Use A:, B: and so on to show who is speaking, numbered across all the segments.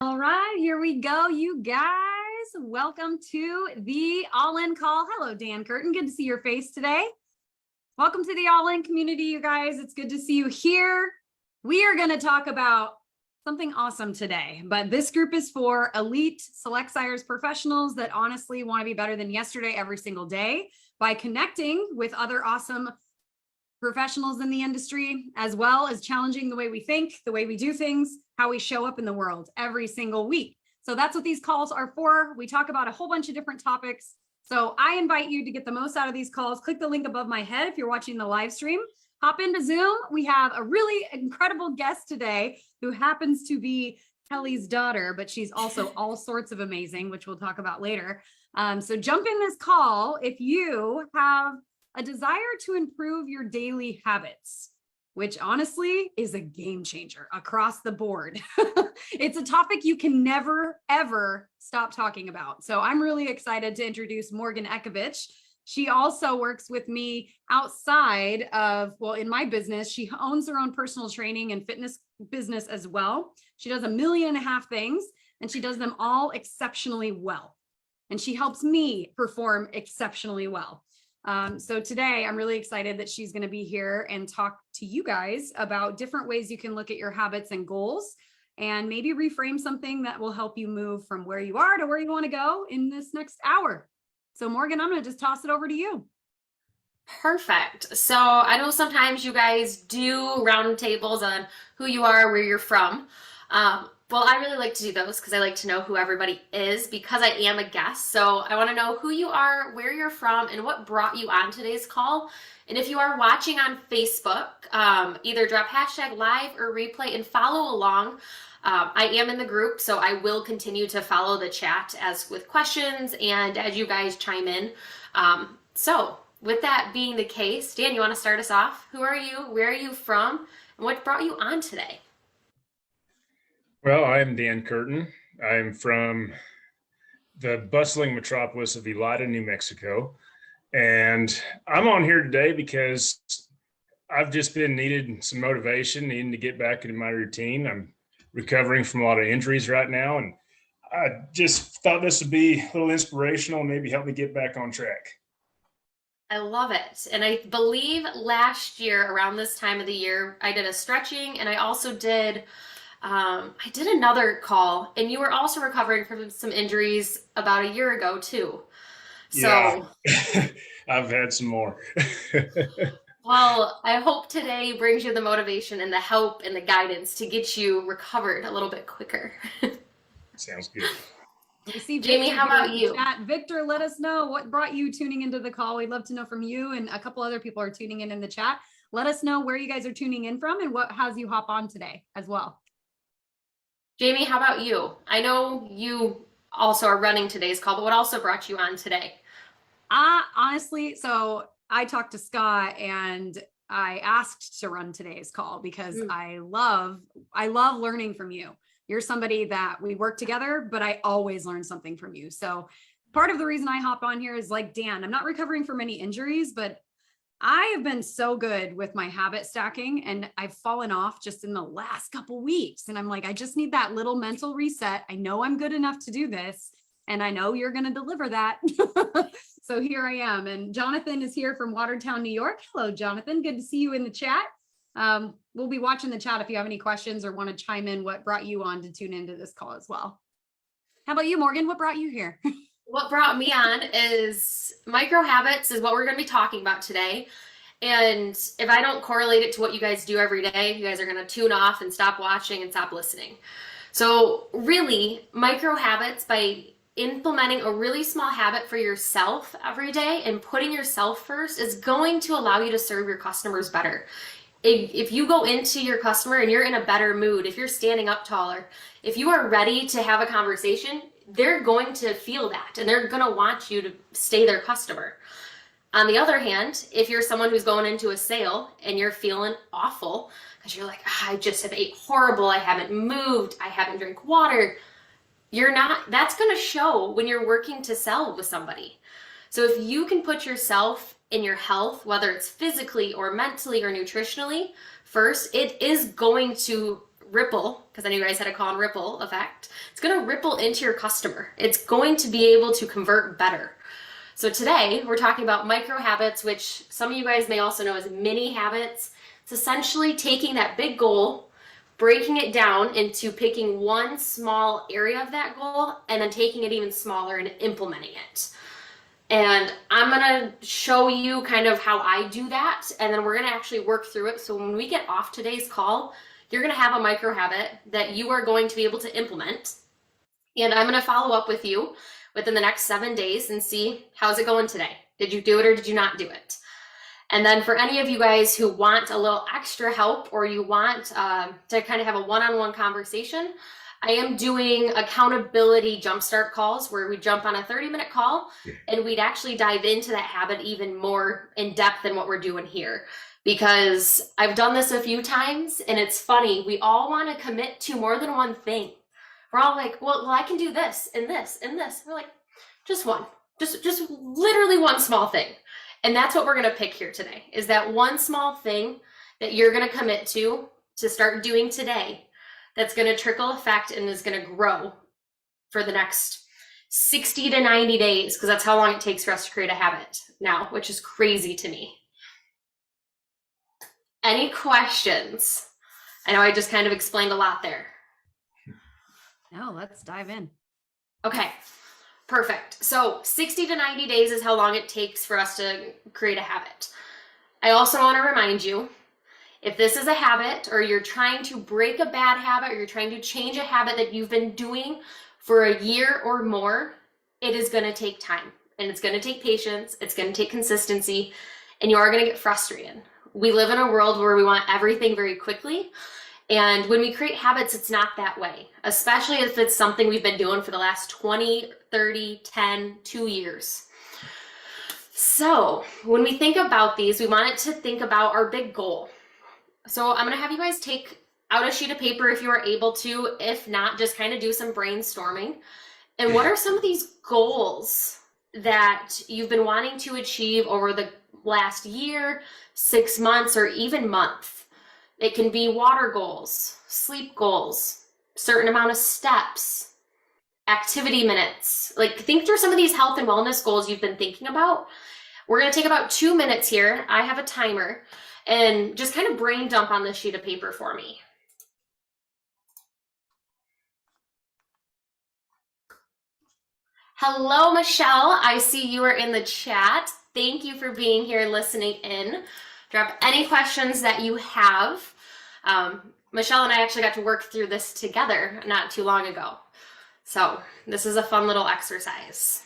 A: All right, here we go, you guys. Welcome to the All In Call. Hello, Dan Curtin. Good to see your face today. Welcome to the All In community, you guys. It's good to see you here. We are going to talk about something awesome today, but this group is for elite Select Sires professionals that honestly want to be better than yesterday every single day by connecting with other awesome professionals in the industry, as well as challenging the way we think, the way we do things, how we show up in the world every single week. So that's what these calls are for. We talk about a whole bunch of different topics. So I invite you to get the most out of these calls. Click the link above my head if you're watching the live stream. Hop into Zoom. We have a really incredible guest today who happens to be Kelly's daughter, but she's also all sorts of amazing, which we'll talk about later. So jump in this call if you have a desire to improve your daily habits, which honestly is a game changer across the board. It's a topic you can never, ever stop talking about. So I'm really excited to introduce Morgan Ekovich. She also works with me outside of, well, in my business. She owns her own personal training and fitness business as well. She does 1.5 million things, and she does them all exceptionally well. And she helps me perform exceptionally well. So today I'm really excited that she's going to be here and talk to you guys about different ways you can look at your habits and goals and maybe reframe something that will help you move from where you are to where you want to go in this next hour. So Morgan, I'm going to just toss it over to you.
B: Perfect. So I know sometimes you guys do roundtables on who you are, where you're from. Well, I really like to do those because I like to know who everybody is because I am a guest. So I want to know who you are, where you're from, and what brought you on today's call. And if you are watching on Facebook, either drop hashtag live or replay and follow along. I am in the group, so I will continue to follow the chat as with questions and as you guys chime in. So with that being the case, Dan, you want to start us off? Who are you? Where are you from? And what brought you on today?
C: Well, I'm Dan Curtin. I'm from the bustling metropolis of Elida, New Mexico. And I'm on here today because I've just been needed some motivation, needing to get back into my routine. I'm recovering from a lot of injuries right now. And I just thought this would be a little inspirational and maybe help me get back on track.
B: I love it. And I believe last year, around this time of the year, I did a stretching and I also did another call, and you were also recovering from some injuries about a year ago too. So
C: yeah. I've had some more.
B: Well, I hope today brings you the motivation and the help and the guidance to get you recovered a little bit quicker.
C: Sounds good.
A: We see
B: Jamie,
A: Victor
B: how about you?
A: Chat. Victor, let us know what brought you tuning into the call. We'd love to know from you, and a couple other people are tuning in the chat. Let us know where you guys are tuning in from and what has you hop on today as well.
B: Jamie, how about you? I know you also are running today's call, but what also brought you on today?
A: Honestly, so I talked to Scott and I asked to run today's call because I love learning from you. You're somebody that we work together, but I always learn something from you. So part of the reason I hop on here is like Dan, I'm not recovering from any injuries, but I have been so good with my habit stacking and I've fallen off just in the last couple weeks. And I'm like, I just need that little mental reset. I know I'm good enough to do this. And I know you're going to deliver that. So here I am. And Jonathan is here from Watertown, New York. Hello, Jonathan. Good to see you in the chat. We'll be watching the chat if you have any questions or want to chime in what brought you on to tune into this call as well. How about you, Morgan? What brought you here?
B: What brought me on is micro habits is what we're going to be talking about today. And if I don't correlate it to what you guys do every day, you guys are going to tune off and stop watching and stop listening. So really, micro habits, by implementing a really small habit for yourself every day and putting yourself first, is going to allow you to serve your customers better. If you go into your customer and you're in a better mood, if you're standing up taller, if you are ready to have a conversation, they're going to feel that and they're going to want you to stay their customer. On the other hand, if you're someone who's going into a sale and you're feeling awful because you're like, I just have ate horrible, I haven't moved, I haven't drank water, that's going to show when you're working to sell with somebody. So if you can put yourself in your health, whether it's physically or mentally or nutritionally first, it is going to ripple, because I know you guys had a call on ripple effect. It's going to ripple into your customer. It's going to be able to convert better. So today we're talking about micro habits, which some of you guys may also know as mini habits. It's essentially taking that big goal, breaking it down into picking one small area of that goal, and then taking it even smaller and implementing it. And I'm gonna show you kind of how I do that, and then we're gonna actually work through it. So when we get off today's call, you're gonna have a micro habit that you are going to be able to implement. And I'm gonna follow up with you within the next 7 days and see how's it going today. Did you do it or did you not do it? And then for any of you guys who want a little extra help, or you want to kind of have a one-on-one conversation, I am doing accountability jumpstart calls where we jump on a 30-minute call and we'd actually dive into that habit even more in depth than what we're doing here. Because I've done this a few times and it's funny, we all want to commit to more than one thing. We're all like, well, I can do this and this and this. We're like, just one, just literally one small thing. And that's what we're going to pick here today, is that one small thing that you're going to commit to start doing today that's going to trickle effect and is going to grow for the next 60 to 90 days, because that's how long it takes for us to create a habit now, which is crazy to me. Any questions? I know I just kind of explained a lot there.
A: No, let's dive in.
B: Okay, perfect. So 60 to 90 days is how long it takes for us to create a habit. I also want to remind you, if this is a habit, or you're trying to break a bad habit, or you're trying to change a habit that you've been doing for a year or more, it is going to take time, and it's going to take patience, it's going to take consistency, and you are going to get frustrated. We live in a world where we want everything very quickly, and when we create habits, it's not that way, especially if it's something we've been doing for the last 20, 30, 10, 2 years. So when we think about these, we wanted to think about our big goal. So I'm gonna have you guys take out a sheet of paper if you are able to. If not, just kind of do some brainstorming. And what are some of these goals that you've been wanting to achieve over the last year, 6 months, or even month? It can be water goals, sleep goals, certain amount of steps, activity minutes. Like, think through some of these health and wellness goals you've been thinking about. We're gonna take about 2 minutes here. I have a timer. And just kind of brain dump on this sheet of paper for me. Hello, Michelle. I see you are in the chat. Thank you for being here and listening in. Drop any questions that you have. Michelle and I actually got to work through this together not too long ago. So this is a fun little exercise.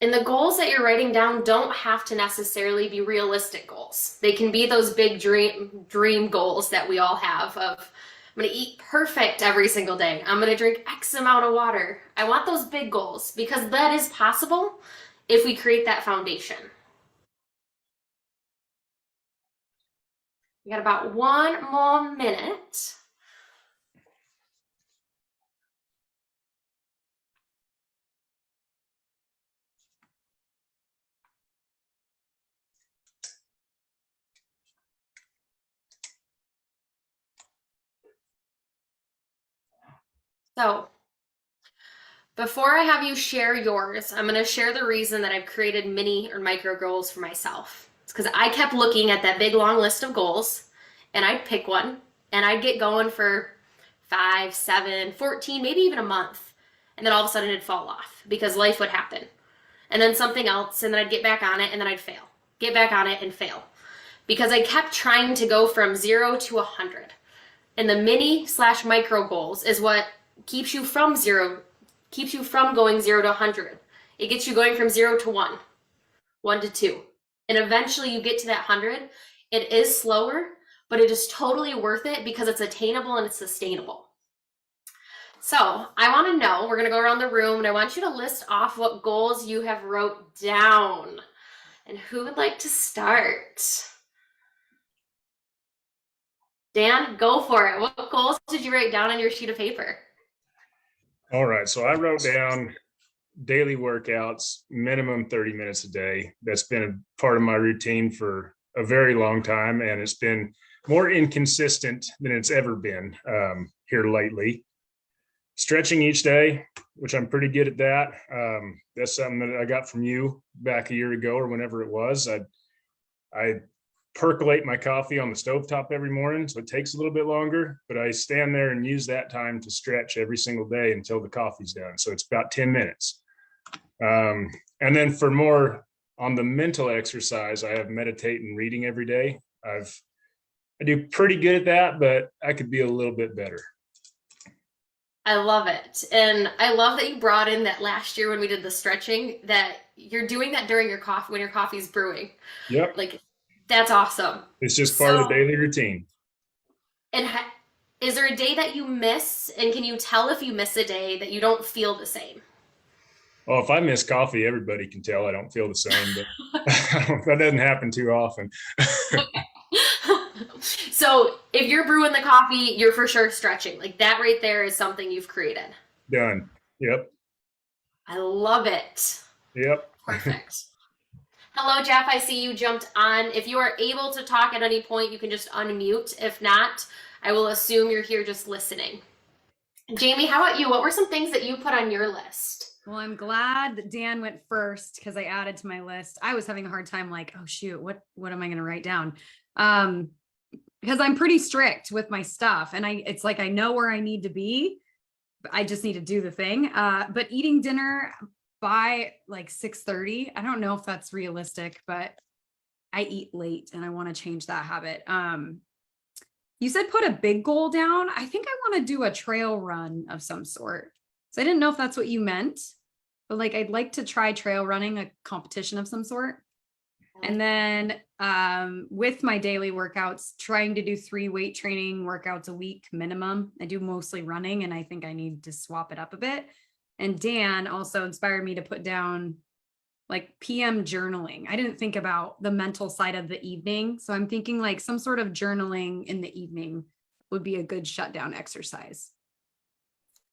B: And the goals that you're writing down don't have to necessarily be realistic goals. They can be those big dream goals that we all have of, I'm gonna eat perfect every single day. I'm gonna drink X amount of water. I want those big goals because that is possible if we create that foundation. We got about 1 more minute. So before I have you share yours, I'm going to share the reason that I've created mini or micro goals for myself. It's because I kept looking at that big long list of goals and I'd pick one and I'd get going for 5, 7, 14, maybe even a month. And then all of a sudden it'd fall off because life would happen. And then something else, and then I'd get back on it and then I'd fail. Get back on it and fail. Because I kept trying to go from 0 to 100. And the mini/micro goals is what keeps you from going 0 to 100. It gets you going from 0 to 1, 1 to 2. And eventually you get to that 100. It is slower, but it is totally worth it because it's attainable and it's sustainable. So I want to know, we're going to go around the room and I want you to list off what goals you have wrote down. And who would like to start? Dan, go for it. What goals did you write down on your sheet of paper?
C: All right, so I wrote down daily workouts, minimum 30 minutes a day. That's been a part of my routine for a very long time, and it's been more inconsistent than it's ever been here lately. Stretching each day, which I'm pretty good at that. That's something that I got from you back a year ago or whenever it was. I percolate my coffee on the stovetop every morning, so it takes a little bit longer, but I stand there and use that time to stretch every single day until the coffee's done. So it's about 10 minutes. And then for more on the mental exercise, I have meditate and reading every day. I do pretty good at that, but I could be a little bit better.
B: I love it. And I love that you brought in that last year when we did the stretching, that you're doing that during your coffee, when your coffee's brewing.
C: Yep.
B: Like, that's awesome.
C: It's just part of the daily routine.
B: And is there a day that you miss? And can you tell if you miss a day that you don't feel the same?
C: Well, if I miss coffee, everybody can tell I don't feel the same, but that doesn't happen too often.
B: So if you're brewing the coffee, you're for sure stretching. Like, that right there is something you've created.
C: Done. Yep.
B: I love it.
C: Yep.
B: Perfect. Hello, Jeff. I see you jumped on. If you are able to talk at any point, you can just unmute. If not, I will assume you're here just listening. Jamie, how about you? What were some things that you put on your list?
A: Well, I'm glad that Dan went first because I added to my list. I was having a hard time, like, oh shoot, what am I going to write down? Because I'm pretty strict with my stuff, and it's like I know where I need to be. I just need to do the thing. But eating dinner by like 6:30, I don't know if that's realistic, but I eat late and I want to change that habit. You said put a big goal down. I think I want to do a trail run of some sort. So I didn't know if that's what you meant, but like I'd like to try trail running, a competition of some sort. And then with my daily workouts, trying to do 3 weight training workouts a week minimum. I do mostly running, and I think I need to swap it up a bit. And Dan also inspired me to put down like PM journaling. I didn't think about the mental side of the evening. So I'm thinking like some sort of journaling in the evening would be a good shutdown exercise.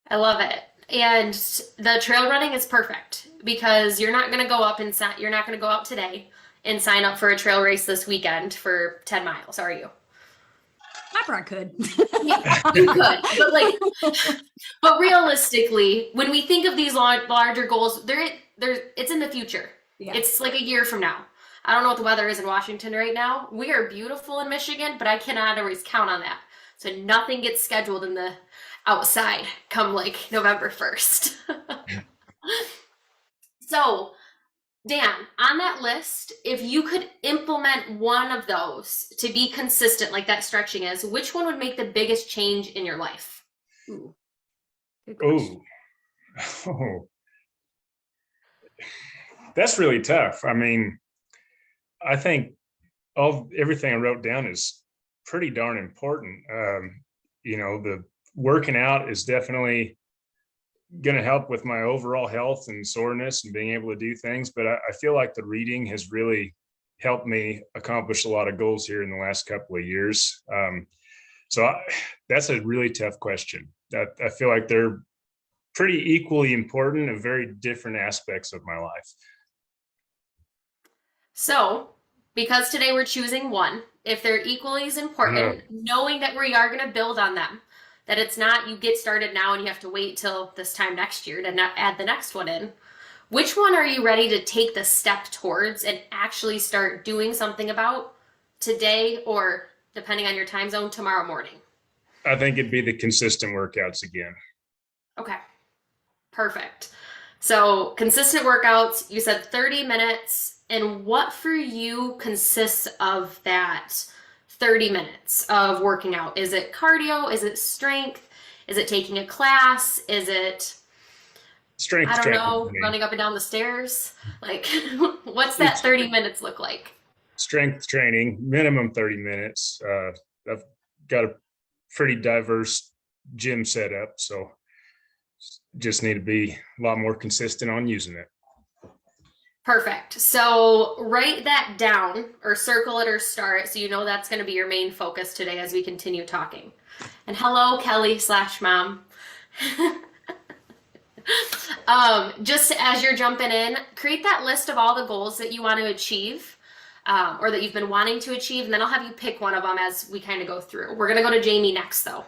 B: I love it. And the trail running is perfect because you're not going to go up and you're not going to go out today and sign up for a trail race this weekend for 10 miles, are you?
A: I probably could.
B: Yeah, you could, but realistically, when we think of these larger goals, it's in the future.
A: Yeah.
B: It's like a year from now. I don't know what the weather is in Washington right now. We are beautiful in Michigan, but I cannot always count on that. So nothing gets scheduled in the outside come like November 1st. So, Dan, on that list, if you could implement one of those to be consistent like that stretching is, which one would make the biggest change in your life?
A: Ooh. Good question.
C: Oh, that's really tough. I mean, I think everything I wrote down is pretty darn important. The working out is definitely going to help with my overall health and soreness and being able to do things. But I feel like the reading has really helped me accomplish a lot of goals here in the last couple of years. That's a really tough question. I feel like they're pretty equally important of very different aspects of my life.
B: So, because today we're choosing one, if they're equally as important, knowing that we are going to build on them, that it's not you get started now and you have to wait till this time next year to not add the next one in. Which one are you ready to take the step towards and actually start doing something about today, or depending on your time zone, tomorrow morning?
C: I think it'd be the consistent workouts again.
B: Okay, perfect. So consistent workouts, you said 30 minutes. And what for you consists of that 30 minutes of working out? Is it cardio? Is it strength? Is it taking a class? Is it
C: strength?
B: I don't know, running up and down the stairs? Like, what's that 30 minutes look like?
C: Strength training, minimum 30 minutes. I've got a pretty diverse gym setup, so just need to be a lot more consistent on using it.
B: Perfect. So write that down or circle it or star it so you know that's going to be your main focus today as we continue talking. And hello, Kelly/mom. Just as you're jumping in, create that list of all the goals that you want to achieve, or that you've been wanting to achieve, and then I'll have you pick one of them as we kind of go through. We're going to go to Jamie next, though.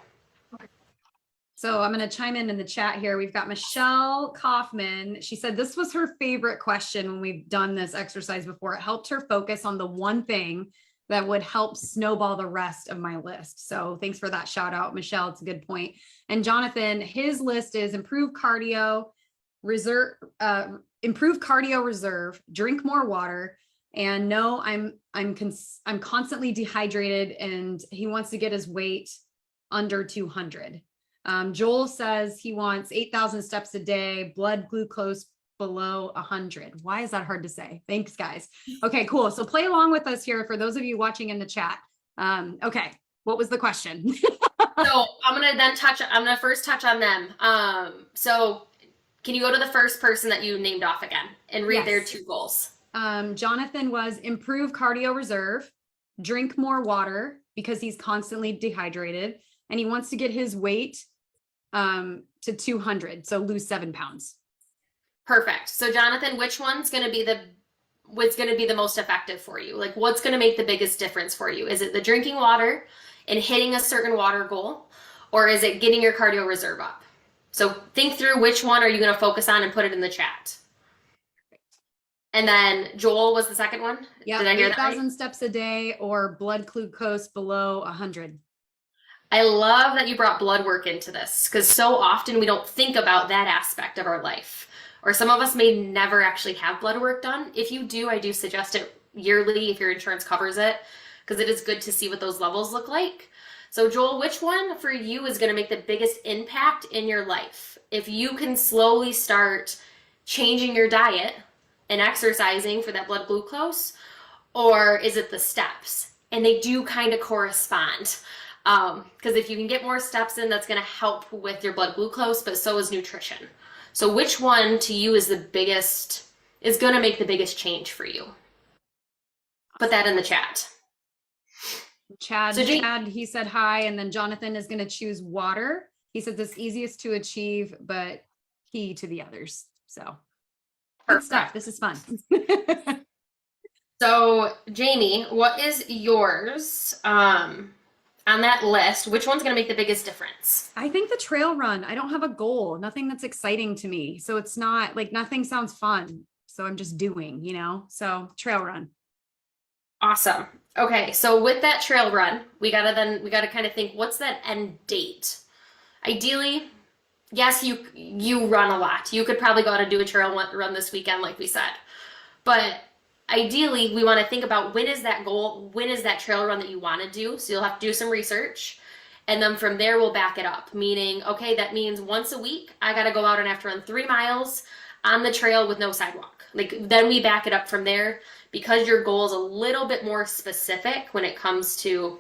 A: So I'm going to chime in the chat here. We've got Michelle Kaufman. She said this was her favorite question when we've done this exercise before. It helped her focus on the one thing that would help snowball the rest of my list. So thanks for that shout out, Michelle. It's a good point. And Jonathan, his list is improve cardio reserve, drink more water. And no, I'm constantly dehydrated, and he wants to get his weight under 200. Joel says he wants 8,000 steps a day, blood glucose below 100. Why is that hard to say? Thanks, guys. Okay, cool. So play along with us here for those of you watching in the chat. Okay, what was the question?
B: So I'm gonna first touch on them. So can you go to the first person that you named off again and read their 2 goals?
A: Jonathan was improve cardio reserve, drink more water because he's constantly dehydrated, and he wants to get his weight to 200, so lose 7 pounds.
B: Perfect. So Jonathan, which one's going to be the most effective for you? Like, what's going to make the biggest difference for you? Is it the drinking water and hitting a certain water goal, or is it getting your cardio reserve up? So think through which one are you going to focus on and put it in the chat. And then Joel was the second one?
A: Yeah, 8,000 steps a day or blood glucose below 100.
B: I love that you brought blood work into this, because so often we don't think about that aspect of our life. Or some of us may never actually have blood work done. If you do, I do suggest it yearly if your insurance covers it, because it is good to see what those levels look like. So Joel, which one for you is going to make the biggest impact in your life? If you can slowly start changing your diet and exercising for that blood glucose, or is it the steps? And they do kind of correspond. Because if you can get more steps in, that's going to help with your blood glucose, but so is nutrition. So which one to you is going to make the biggest change for you? Put that in the chat.
A: Chad, he said hi, and then Jonathan is going to choose water. He said this easiest to achieve, but key to the others. So good stuff. This is fun.
B: So Jamie, what is yours? On that list, which one's going to make the biggest difference?
A: I think the trail run. I don't have a goal, nothing that's exciting to me. So it's not like nothing sounds fun. So I'm just doing, so trail run.
B: Awesome. Okay. So with that trail run, we got to kind of think, what's that end date? Ideally, yes, you run a lot. You could probably go out and do a trail run this weekend, like we said, but ideally, we want to think about when is that goal, when is that trail run that you want to do. So you'll have to do some research. And then from there, we'll back it up. Meaning, okay, that means once a week, I got to go out and have to run 3 miles on the trail with no sidewalk. Then we back it up from there, because your goal is a little bit more specific when it comes to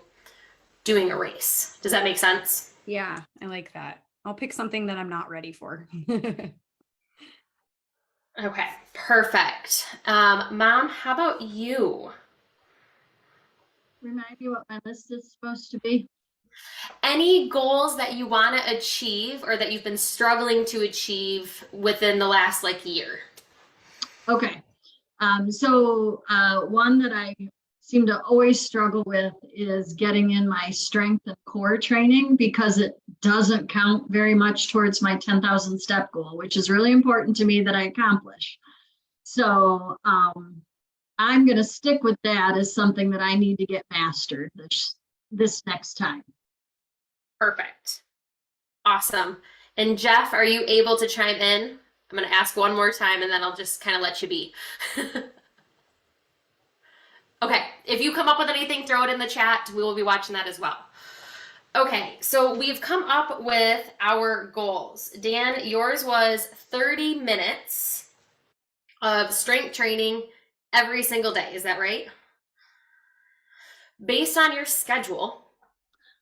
B: doing a race. Does that make sense?
A: Yeah, I like that. I'll pick something that I'm not ready for.
B: Okay, perfect. Mom, how about you?
D: Remind me what my list is supposed to be.
B: Any goals that you want to achieve or that you've been struggling to achieve within the last year?
D: Okay. So one that I seem to always struggle with is getting in my strength and core training, because it doesn't count very much towards my 10,000 step goal, which is really important to me that I accomplish. So I'm going to stick with that as something that I need to get mastered this next time.
B: Perfect. Awesome. And Jeff, are you able to chime in? I'm going to ask one more time and then I'll just kind of let you be. Okay, if you come up with anything, throw it in the chat. We will be watching that as well. Okay, so we've come up with our goals. Dan, yours was 30 minutes of strength training every single day. Is that right? Based on your schedule,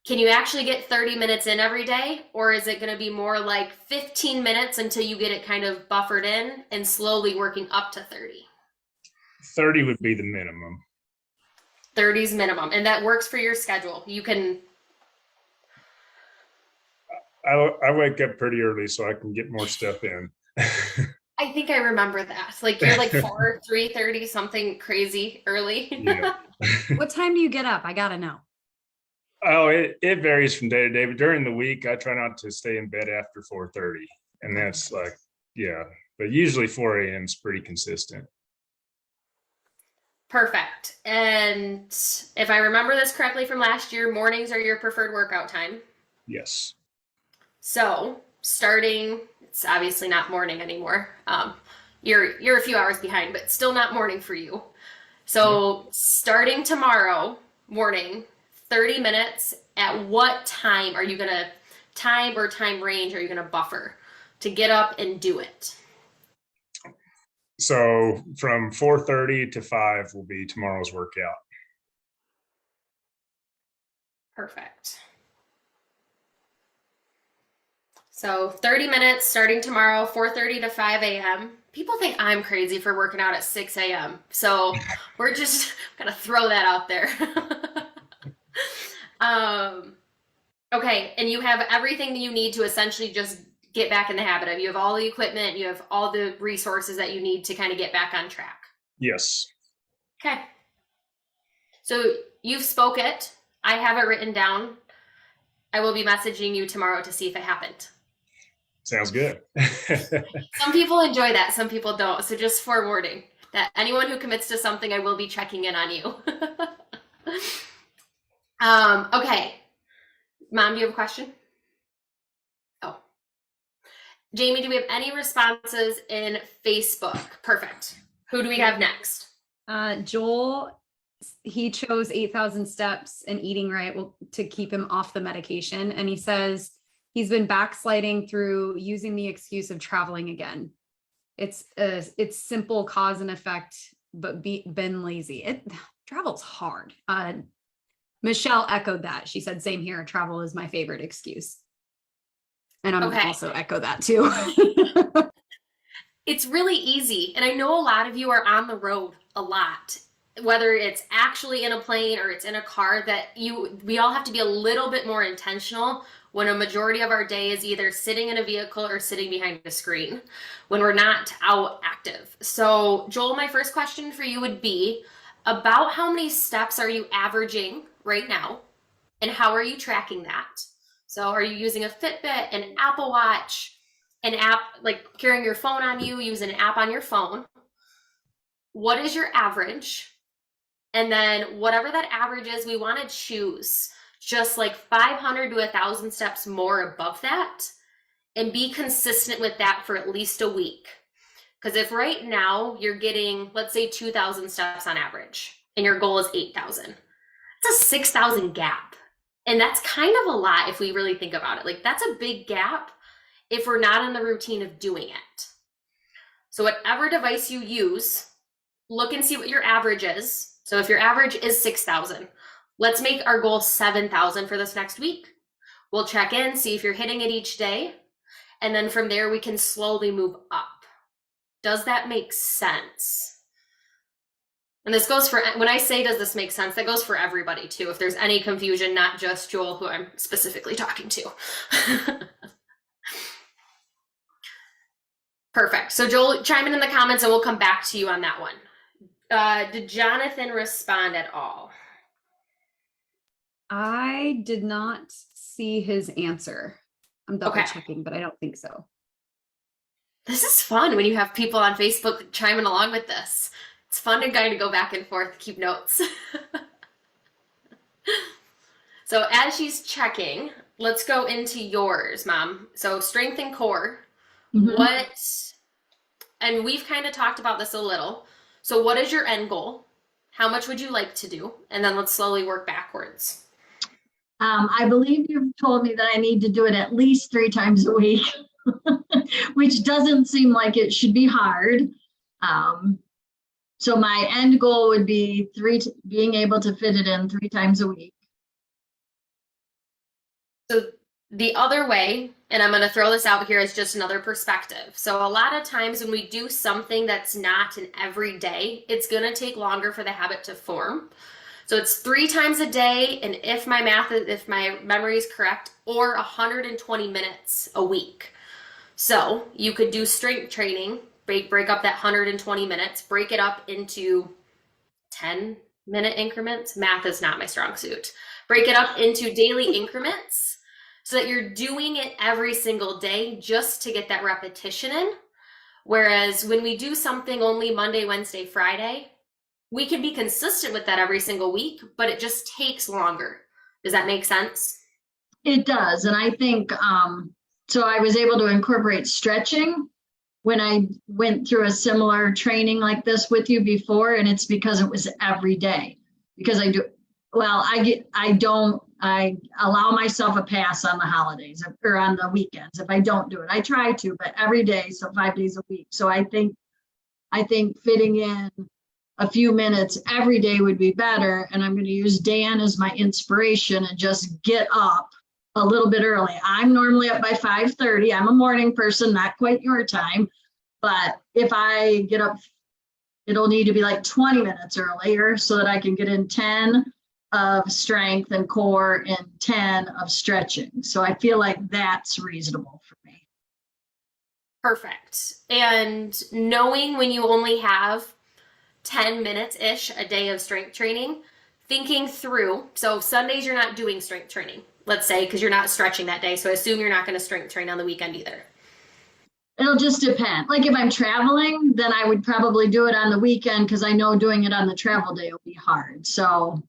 B: can you actually get 30 minutes in every day? Or is it going to be more like 15 minutes until you get it kind of buffered in and slowly working up to 30?
C: 30 would be the minimum.
B: 30 is minimum, and that works for your schedule. You can.
C: I wake up pretty early so I can get more stuff in.
B: I think I remember that. Like you're like 3:30, something crazy early.
C: Yeah.
A: What time do you get up? I gotta know.
C: Oh, it varies from day to day, but during the week, I try not to stay in bed after 4:30. And that's like, yeah, but usually 4 a.m. is pretty consistent.
B: Perfect. And if I remember this correctly from last year, mornings are your preferred workout time.
C: Yes.
B: So starting, it's obviously not morning anymore. You're a few hours behind, but still not morning for you. So starting tomorrow morning, 30 minutes, at what time are you gonna time range are you gonna buffer to get up and do it?
C: So from 4:30 to 5 will be tomorrow's workout.
B: Perfect. So 30 minutes starting tomorrow, 4:30 to 5 a.m. People think I'm crazy for working out at 6 a.m. So we're just gonna throw that out there. Okay, and you have everything that you need to essentially just get back in the habit of. You have all the equipment, you have all the resources that you need to kind of get back on track.
C: Yes.
B: Okay. So you've spoke it. I have it written down. I will be messaging you tomorrow to see if it happened.
C: Sounds good.
B: Some people enjoy that, some people don't. So just forewarning that anyone who commits to something, I will be checking in on you. Okay. Mom, do you have a question? Oh. Jamie, do we have any responses in Facebook? Perfect. Who do we have next?
A: Joel, he chose 8,000 steps and eating right to keep him off the medication. And he says he's been backsliding through using the excuse of traveling again. It's simple cause and effect, but been lazy. Travel's hard. Michelle echoed that. She said, same here. Travel is my favorite excuse. And I'm also echo that too.
B: It's really easy. And I know a lot of you are on the road a lot, whether it's actually in a plane or it's in a car, that we all have to be a little bit more intentional when a majority of our day is either sitting in a vehicle or sitting behind a screen when we're not out active. So Joel, my first question for you would be about how many steps are you averaging right now and how are you tracking that? So are you using a Fitbit, an Apple Watch, an app, like carrying your phone on you, using an app on your phone? What is your average? And then whatever that average is, we want to choose just like 500 to 1,000 steps more above that and be consistent with that for at least a week. Because if right now you're getting, let's say 2,000 steps on average and your goal is 8,000, it's a 6,000 gap. And that's kind of a lot if we really think about it. Like that's a big gap if we're not in the routine of doing it. So whatever device you use, look and see what your average is. So if your average is 6,000, let's make our goal 7,000 for this next week. We'll check in, see if you're hitting it each day. And then from there, we can slowly move up. Does that make sense? And this goes for, when I say, does this make sense? That goes for everybody too. If there's any confusion, not just Joel, who I'm specifically talking to. Perfect. So Joel, chime in the comments and we'll come back to you on that one. Did Jonathan respond at all?
A: I did not see his answer. I'm double checking, but I don't think so.
B: This is fun when you have people on Facebook chiming along with this. It's fun to kind of go back and forth, keep notes. So as she's checking, let's go into yours, Mom. So strength and core. Mm-hmm. And we've kind of talked about this a little. So what is your end goal? How much would you like to do? And then let's slowly work backwards.
D: I believe you've told me that I need to do it at least 3 times a week, which doesn't seem like it should be hard. So my end goal would be being able to fit it in 3 times a week.
B: So the other way, and I'm going to throw this out here as just another perspective. So a lot of times when we do something that's not an everyday, it's going to take longer for the habit to form. So it's 3 times a day, and if my memory is correct, or 120 minutes a week. So you could do strength training break up that 120 minutes, break it up into 10-minute increments. Math is not my strong suit. Break it up into daily increments so that you're doing it every single day just to get that repetition in. Whereas when we do something only Monday, Wednesday, Friday, we can be consistent with that every single week, but it just takes longer. Does that make sense?
D: It does. And I think, so I was able to incorporate stretching when I went through a similar training like this with you before, and it's because it was every day. Because I allow myself a pass on the holidays or on the weekends if I don't do it. I try to, but every day, so 5 days a week. So I think fitting in a few minutes every day would be better. And I'm going to use Dan as my inspiration and just get up a little bit early. I'm normally up by 5:30. I'm a morning person, not quite your time. But if I get up, it'll need to be like 20 minutes earlier so that I can get in 10 of strength and core and 10 of stretching. So I feel like that's reasonable for me.
B: Perfect. And knowing when you only have 10 minutes-ish a day of strength training, thinking through, so Sundays you're not doing strength training, let's say, because you're not stretching that day. So I assume you're not going to strength train on the weekend either.
D: It'll just depend. Like if I'm traveling, then I would probably do it on the weekend because I know doing it on the travel day will be hard. So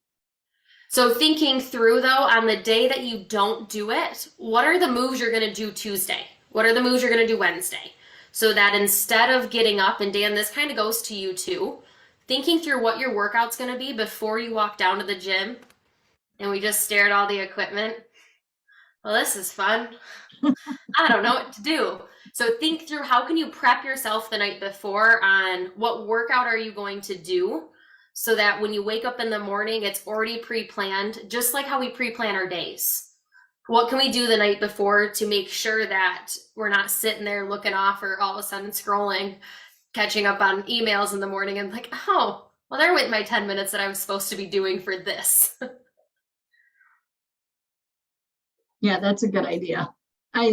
B: thinking through, though, on the day that you don't do it, what are the moves you're going to do Tuesday? What are the moves you're going to do Wednesday? So that instead of getting up, and Dan, this kind of goes to you too, thinking through what your workout's going to be before you walk down to the gym and we just stare at all the equipment. Well, this is fun. I don't know what to do. So think through, how can you prep yourself the night before on what workout are you going to do so that when you wake up in the morning, it's already pre-planned, just like how we pre-plan our days. What can we do the night before to make sure that we're not sitting there looking off or all of a sudden scrolling, catching up on emails in the morning and like, oh, well, there went my 10 minutes that I was supposed to be doing for this.
D: yeah, that's a good idea. At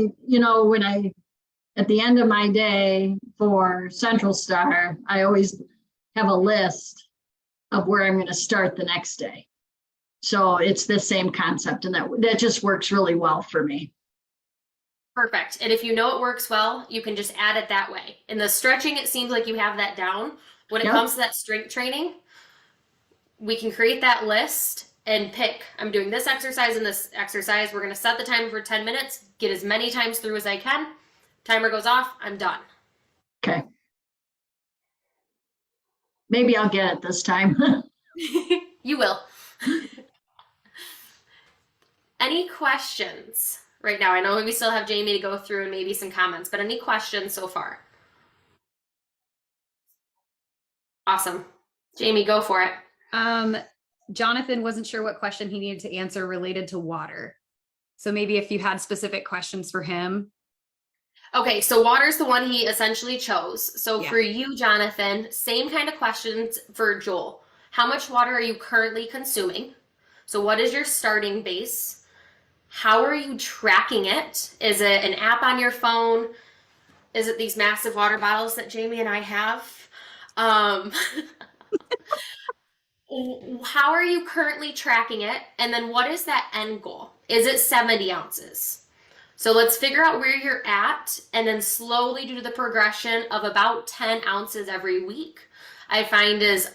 D: the end of my day for Central Star, I always have a list of where I'm going to start the next day. So it's the same concept, and that just works really well for me.
B: Perfect. And if you know it works well, you can just add it that way. In the stretching, it seems like you have that down. When it comes to that strength training, we can create that list and pick, I'm doing this exercise and this exercise. We're going to set the timer for 10 minutes, get as many times through as I can. Timer goes off, I'm done.
D: Okay. Maybe I'll get it this time.
B: You will. Any questions right now? I know we still have Jamie to go through and maybe some comments, but any questions so far? Awesome. Jamie, go for it.
A: Jonathan wasn't sure what question he needed to answer related to water. So maybe if you had specific questions for him.
B: Okay, so water's the one he essentially chose. So
A: Yeah.
B: for you, Jonathan, same kind of questions for Joel. How much water are you currently consuming? So what is your starting base? How are you tracking it? Is it an app on your phone? Is it these massive water bottles that Jamie and I have? How are you currently tracking it? And then what is that end goal? Is it 70 ounces? So let's figure out where you're at and then slowly do the progression of about 10 ounces every week. I find is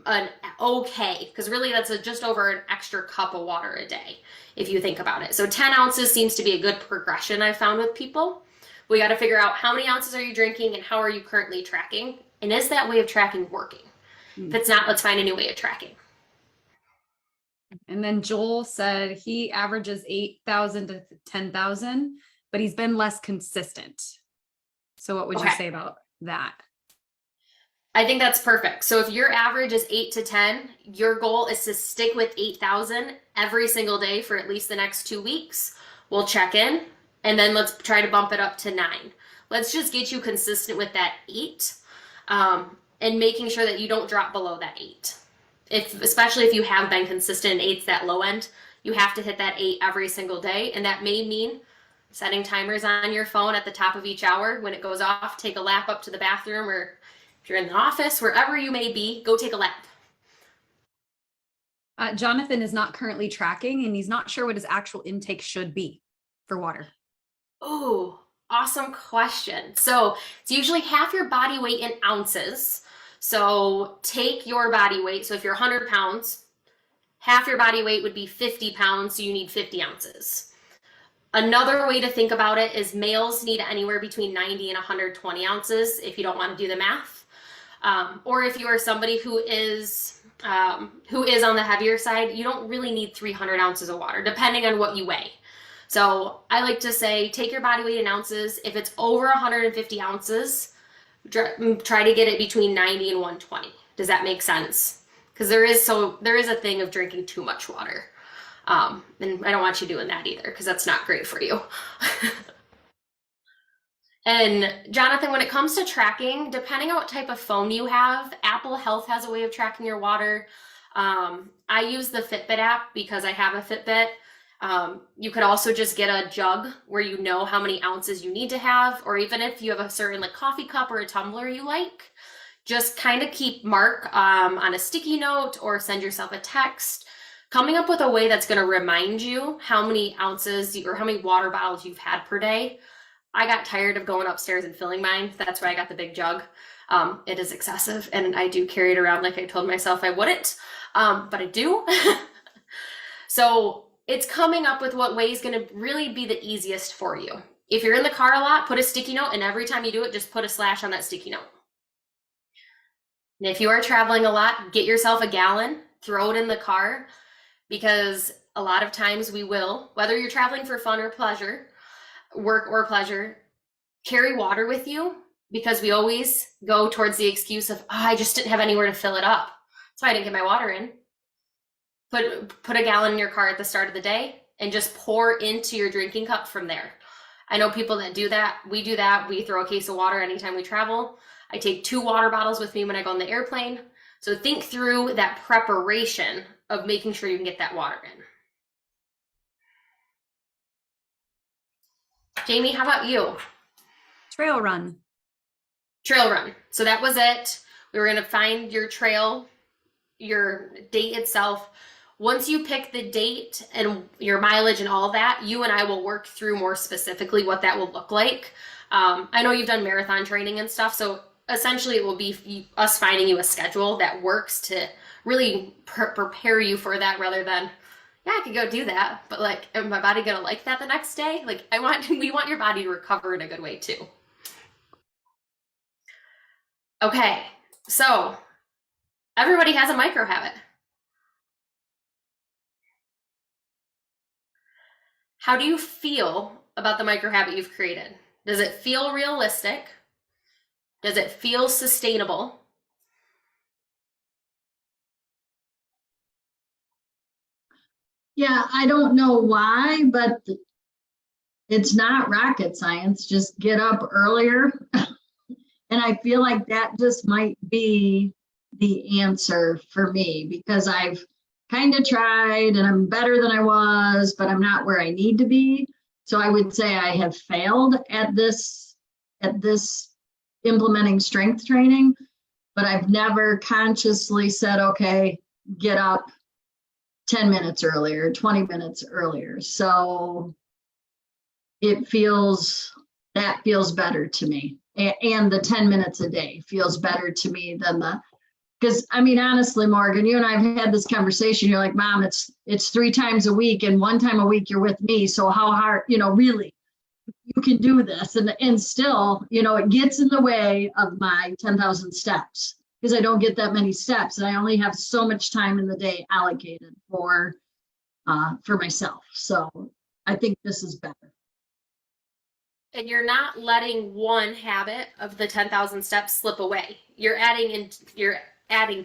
B: an okay, because really that's just over an extra cup of water a day, if you think about it. So 10 ounces seems to be a good progression I found with people. We got to figure out how many ounces are you drinking and how are you currently tracking? And is that way of tracking working? If it's not, let's find a new way of tracking.
A: And then Joel said he averages 8,000 to 10,000, but he's been less consistent. So what would you say about that?
B: I think that's perfect. So if your average is 8 to 10, your goal is to stick with 8,000 every single day for at least the next 2 weeks. We'll check in and then let's try to bump it up to 9. Let's just get you consistent with that 8 and making sure that you don't drop below that 8. Especially if you have been consistent and 8's that low end, you have to hit that 8 every single day. And that may mean setting timers on your phone at the top of each hour. When it goes off, take a lap up to the bathroom, or if you're in the office, wherever you may be, go take a lap.
A: Jonathan is not currently tracking, and he's not sure what his actual intake should be for water.
B: Oh, awesome question. So it's usually half your body weight in ounces. So take your body weight. So if you're 100 pounds, half your body weight would be 50 pounds. So you need 50 ounces. Another way to think about it is males need anywhere between 90 and 120 ounces if you don't want to do the math. Or if you are somebody who is on the heavier side, you don't really need 300 ounces of water, depending on what you weigh. So I like to say, take your body weight in ounces. If it's over 150 ounces, try to get it between 90 and 120. Does that make sense? Because there is a thing of drinking too much water. And I don't want you doing that either, because that's not great for you. And Jonathan, when it comes to tracking, depending on what type of phone you have, Apple Health has a way of tracking your water. I use the Fitbit app because I have a Fitbit. You could also just get a jug where you know how many ounces you need to have, or even if you have a certain like coffee cup or a tumbler you like, just kind of keep mark on a sticky note or send yourself a text, coming up with a way that's going to remind you how many ounces or how many water bottles you've had per day. I got tired of going upstairs and filling mine. That's why I got the big jug. It is excessive, and I do carry it around like I told myself I wouldn't, but I do. So it's coming up with what way is going to really be the easiest for you. If you're in the car a lot, put a sticky note, and every time you do it, just put a slash on that sticky note. And if you are traveling a lot, get yourself a gallon, throw it in the car, because a lot of times we will, whether you're traveling for fun or pleasure, work or pleasure, carry water with you, because we always go towards the excuse of, I just didn't have anywhere to fill it up. That's why I didn't get my water in. Put a gallon in your car at the start of the day and just pour into your drinking cup from there. I know people that do that. We do that. We throw a case of water anytime we travel. I take 2 water bottles with me when I go on the airplane. So think through that preparation of making sure you can get that water in. Jamie, how about you?
A: Trail run.
B: Trail run. So that was it. We were going to find your trail, your date itself. Once you pick the date and your mileage and all of that, you and I will work through more specifically what that will look like. I know you've done marathon training and stuff, so essentially it will be us finding you a schedule that works to really prepare you for that, rather than, yeah, I could go do that, but like, am my body gonna like that the next day? Like, we want your body to recover in a good way too. Okay, so everybody has a micro habit. How do you feel about the micro habit you've created? Does it feel realistic? Does it feel sustainable?
D: Yeah, I don't know why, but it's not rocket science. Just get up earlier. And I feel like that just might be the answer for me, because I've kind of tried and I'm better than I was, but I'm not where I need to be. So I would say I have failed at this implementing strength training, but I've never consciously said, okay, get up 10 minutes earlier, 20 minutes earlier. So that feels better to me. And the 10 minutes a day feels better to me than because I mean, honestly, Morgan, you and I have had this conversation. You're like, Mom, it's 3 times a week, and 1 time a week you're with me. So how hard, really, you can do this. And still, it gets in the way of my 10,000 steps, because I don't get that many steps, and I only have so much time in the day allocated for myself. So I think this is better.
B: And you're not letting one habit of the 10,000 steps slip away. You're adding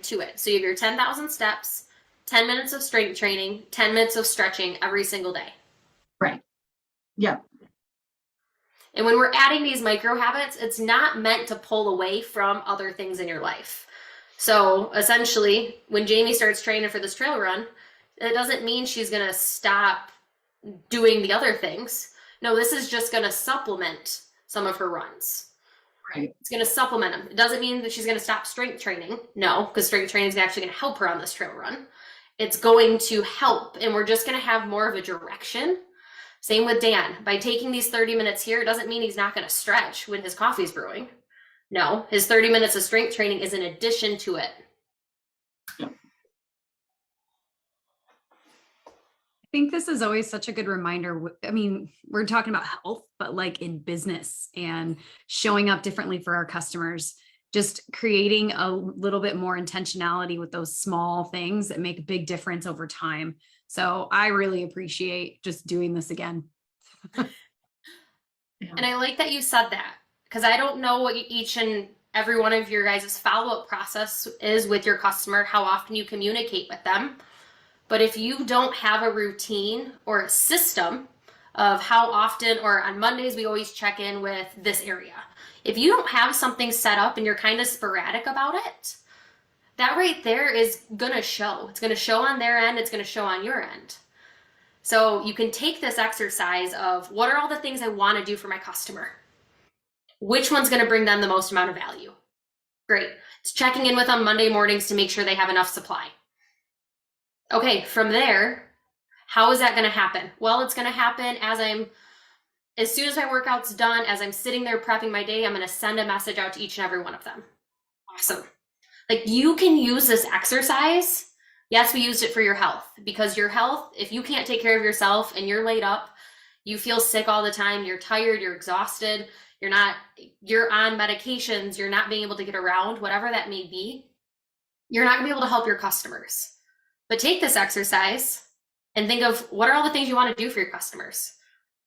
B: to it. So you have your 10,000 steps, 10 minutes of strength training, 10 minutes of stretching every single day.
D: Right. Yeah.
B: And when we're adding these micro habits, it's not meant to pull away from other things in your life. So essentially, when Jamie starts training for this trail run, it doesn't mean she's going to stop doing the other things. No, this is just going to supplement some of her runs.
D: Right.
B: It's going to supplement them. It doesn't mean that she's going to stop strength training. No, because strength training is actually going to help her on this trail run. It's going to help, and we're just going to have more of a direction. Same with Dan. By taking these 30 minutes here, it doesn't mean he's not going to stretch when his coffee's brewing. No, his 30 minutes of strength training is in addition to it.
A: I think this is always such a good reminder. I mean, we're talking about health, but like in business and showing up differently for our customers, just creating a little bit more intentionality with those small things that make a big difference over time. So I really appreciate just doing this again.
B: And I like that you said that, because I don't know what each and every one of your guys' follow-up process is with your customer, how often you communicate with them. But if you don't have a routine or a system of how often, or on Mondays, we always check in with this area. If you don't have something set up and you're kind of sporadic about it, that right there is going to show. It's going to show on their end. It's going to show on your end. So you can take this exercise of what are all the things I want to do for my customer? Which one's going to bring them the most amount of value? Great. It's checking in with them Monday mornings to make sure they have enough supply. Okay, from there, how is that going to happen? Well, it's going to happen as soon as my workout's done, as I'm sitting there prepping my day, I'm going to send a message out to each and every one of them. Awesome. Like, you can use this exercise. Yes, we used it for your health, because your health, if you can't take care of yourself and you're laid up, you feel sick all the time, you're tired, you're exhausted, you're on medications, you're not being able to get around, whatever that may be, you're not gonna be able to help your customers. But take this exercise and think of what are all the things you want to do for your customers?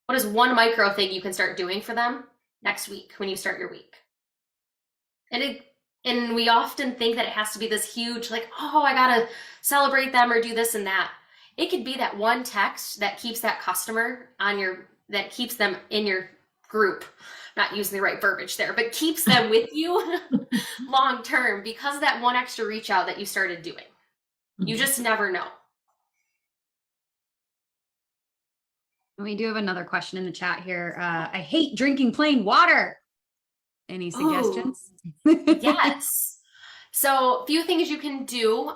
B: What is one micro thing you can start doing for them next week when you start your week? And we often think that it has to be this huge, like, oh, I gotta celebrate them or do this and that. It could be that one text that keeps that customer that keeps them in your group. Not using the right verbiage there, but keeps them with you long term because of that one extra reach out that you started doing. You just never know.
A: We do have another question in the chat here. I hate drinking plain water. Any suggestions?
B: Yes. So a few things you can do.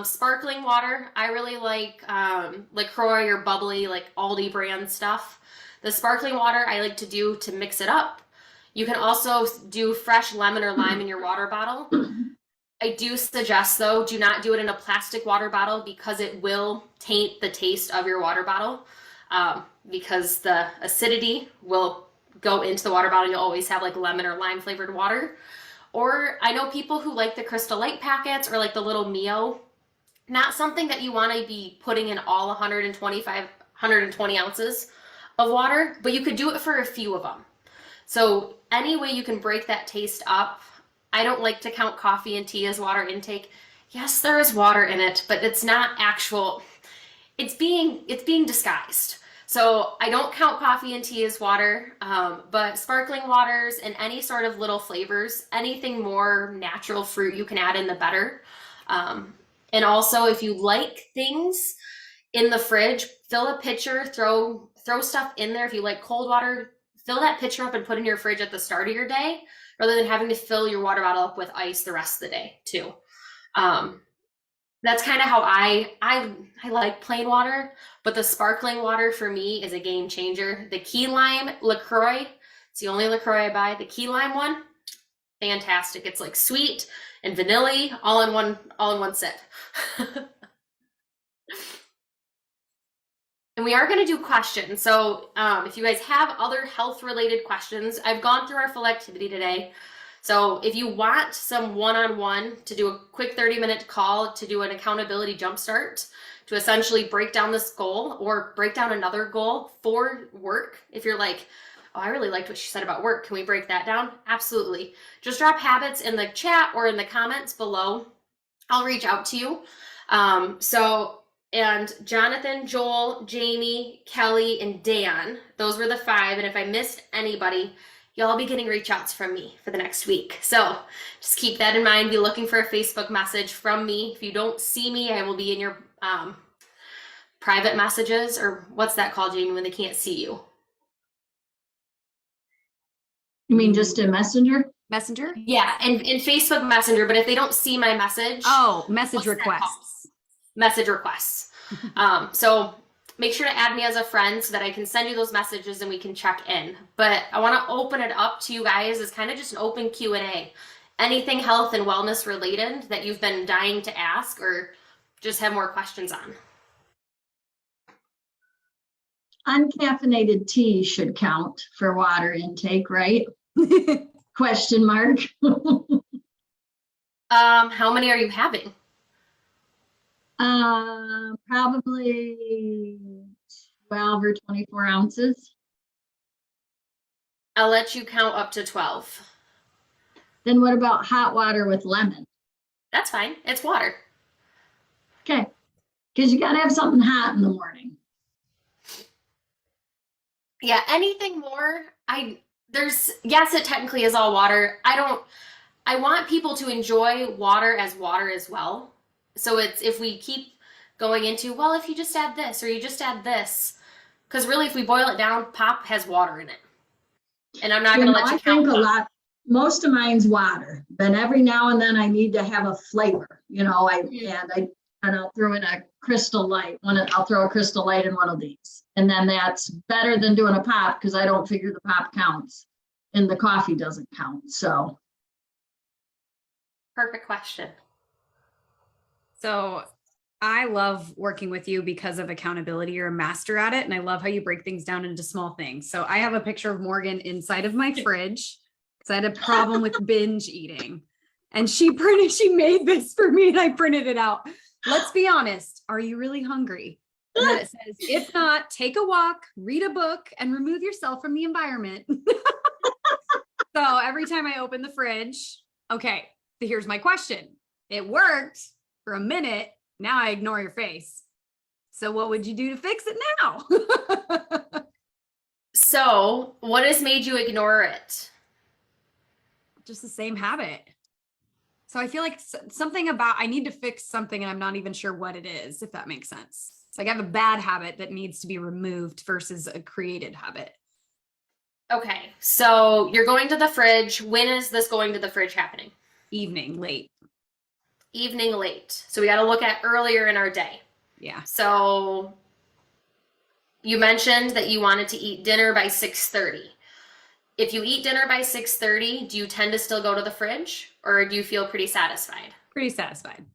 B: Sparkling water. I really like LaCroix or bubbly, like Aldi brand stuff. The sparkling water I like to do to mix it up. You can also do fresh lemon or lime in your water bottle. I do suggest, though, do not do it in a plastic water bottle because it will taint the taste of your water bottle, because the acidity will go into the water bottle. You'll always have like lemon or lime flavored water. Or I know people who like the Crystal Light packets or like the little Mio. Not something that you want to be putting in all 120 ounces of water, but you could do it for a few of them. So any way you can break that taste up. I don't like to count coffee and tea as water intake. Yes, there is water in it, but it's not actual. It's being disguised. So I don't count coffee and tea as water, but sparkling waters and any sort of little flavors, anything more natural fruit you can add in, the better. And also, if you like things in the fridge, fill a pitcher, throw stuff in there. If you like cold water, fill that pitcher up and put in your fridge at the start of your day, rather than having to fill your water bottle up with ice the rest of the day too. That's kind of how I like plain water, but the sparkling water for me is a game changer. The key lime LaCroix, it's the only LaCroix I buy. The key lime one, fantastic. It's like sweet and vanilla all in one sip. And we are going to do questions. So if you guys have other health related questions, I've gone through our full activity today. So if you want some one-on-one to do a quick 30-minute call to do an accountability jumpstart to essentially break down this goal or break down another goal for work, if you're like, oh, I really liked what she said about work, can we break that down? Absolutely. Just drop habits in the chat or in the comments below. I'll reach out to you. And Jonathan, Joel, Jamie, Kelly, and Dan, those were the 5. And if I missed anybody, y'all be getting reach outs from me for the next week. So just keep that in mind. Be looking for a Facebook message from me. If you don't see me, I will be in your private messages, or what's that called, Jamie, when they can't see you?
D: You mean just in Messenger?
A: Messenger?
B: Yeah, and in Facebook Messenger, but if they don't see my message,
A: Oh, message
B: What's that
A: requests.
B: message requests. So make sure to add me as a friend so that I can send you those messages and we can check in. But I want to open it up to you guys as kind of just an open Q&A. Anything health and wellness related that you've been dying to ask or just have more questions on.
D: Uncaffeinated tea should count for water intake, right? Question mark.
B: How many are you having?
D: Probably 12 or 24 ounces.
B: I'll let you count up to 12.
D: Then what about hot water with lemon?
B: That's fine. It's water.
D: Okay, because you gotta have something hot in the morning.
B: Yeah, anything more? Yes, it technically is all water. I want people to enjoy water as well. So it's if we keep going into, well, if you just add this or you just add this, because really if we boil it down, pop has water in it. And I'm not going to let you
D: I
B: count
D: think a
B: pop.
D: lot, most of mine's water, but every now and then I need to have a flavor, and I'll throw in a Crystal Light. I'll throw a Crystal Light in one of these. And then that's better than doing a pop because I don't figure the pop counts and the coffee doesn't count. So
B: Perfect question.
A: So I love working with you because of accountability. You're a master at it. And I love how you break things down into small things. So I have a picture of Morgan inside of my fridge because I had a problem with binge eating. And she made this for me and I printed it out. Let's be honest. Are you really hungry? And then it says, if not, take a walk, read a book, and remove yourself from the environment. So every time I open the fridge, okay, so here's my question. It worked for a minute. Now I ignore your face. So what would you do to fix it now?
B: So what has made you ignore it?
A: Just the same habit. So I feel like something about, I need to fix something and I'm not even sure what it is, if that makes sense. It's like I have a bad habit that needs to be removed versus a created habit.
B: Okay, so you're going to the fridge. When is this going to the fridge happening?
A: Evening, late.
B: Evening late. So we got to look at earlier in our day.
A: Yeah.
B: So you mentioned that you wanted to eat dinner by 6:30. If you eat dinner by 6:30, do you tend to still go to the fridge or do you feel pretty satisfied?
A: Pretty satisfied.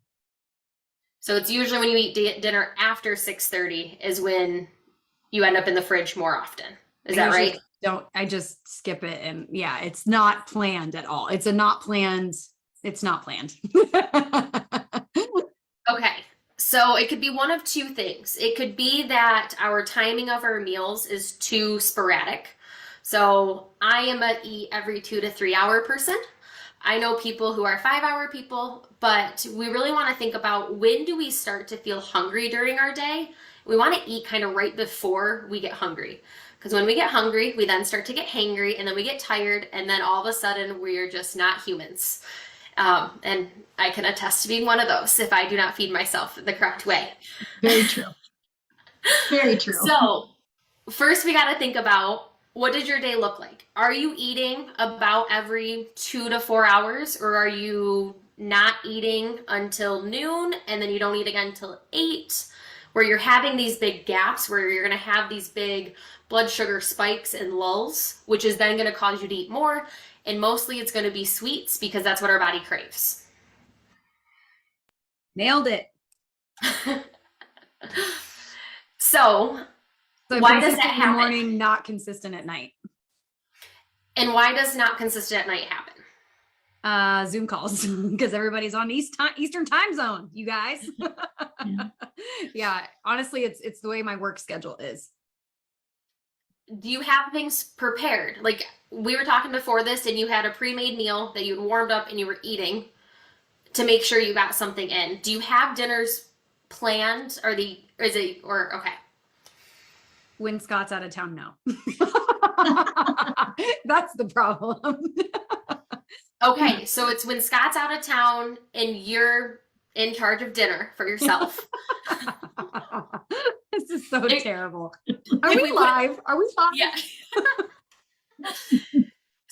B: So it's usually when you eat dinner after 6:30 is when you end up in the fridge more often. Is that right?
A: I just skip it. And yeah, it's not planned at all. It's not planned.
B: Okay. So it could be one of two things. It could be that our timing of our meals is too sporadic. So I am a eat every 2 to 3 hour person. I know people who are 5-hour people, but we really want to think about when do we start to feel hungry during our day? We want to eat kind of right before we get hungry. Because when we get hungry, we then start to get hangry and then we get tired and then all of a sudden we're just not humans. And I can attest to being one of those if I do not feed myself the correct way.
D: very true. Very true.
B: So first we got to think about, what does your day look like? Are you eating about every 2 to 4 hours or are you not eating until noon and then you don't eat again until 8? Where you're having these big gaps where you're going to have these big blood sugar spikes and lulls, which is then going to cause you to eat more. And mostly it's going to be sweets because that's what our body craves.
A: Nailed it.
B: So why does that
A: in the
B: happen?
A: morning, not consistent at night?
B: And why does not consistent at night happen?
A: Zoom calls because everybody's on Eastern time zone, you guys.
D: Yeah.
A: Yeah, honestly, it's the way my work schedule is.
B: Do you have things prepared? Like we were talking before this and you had a pre-made meal that you warmed up and you were eating to make sure you got something in. Do you have dinners planned okay.
A: When Scott's out of town, no. That's the problem.
B: Okay, so it's when Scott's out of town and you're in charge of dinner for yourself.
A: This is so terrible.
B: If
A: Are we
B: we put-
A: live? Are we live?
B: Yeah.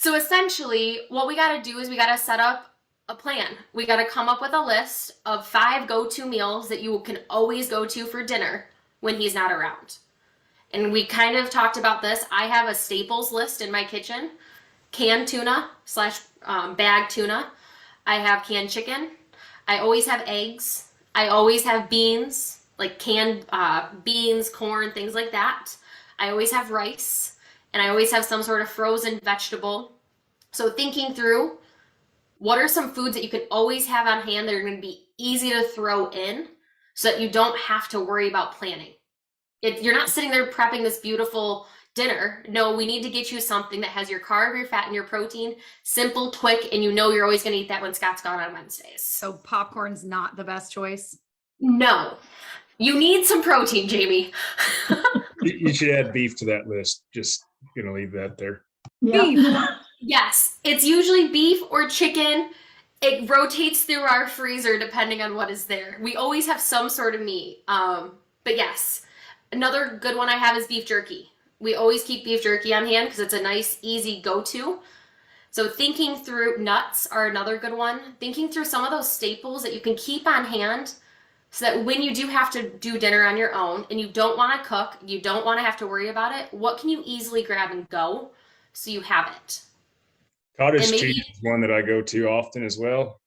B: So essentially, what we got to do is we got to set up a plan. We got to come up with a list of 5 go-to meals that you can always go to for dinner when he's not around. And we kind of talked about this. I have a staples list in my kitchen: canned tuna slash bag tuna. I have canned chicken. I always have eggs. I always have beans, like canned beans, corn, things like that. I always have rice, and I always have some sort of frozen vegetable. So thinking through, what are some foods that you can always have on hand that are going to be easy to throw in so that you don't have to worry about planning? You're not sitting there prepping this beautiful dinner. No, we need to get you something that has your carb, your fat, and your protein, simple, quick, and you know you're always going to eat that when Scott's gone on Wednesdays.
A: So popcorn's not the best choice.
B: No, you need some protein, Jamie.
C: You should add beef to that list. Just gonna leave that there.
D: Yeah.
B: Yes, it's usually beef or chicken. It rotates through our freezer depending on what is there. We always have some sort of meat. But yes, another good one I have is beef jerky. We always keep beef jerky on hand because it's a nice, easy go-to. So thinking through nuts are another good one. Thinking through some of those staples that you can keep on hand so that when you do have to do dinner on your own and you don't want to cook, you don't want to have to worry about it, what can you easily grab and go so you have it?
C: Cottage
B: And maybe-
C: cheese is one that I go to often as well.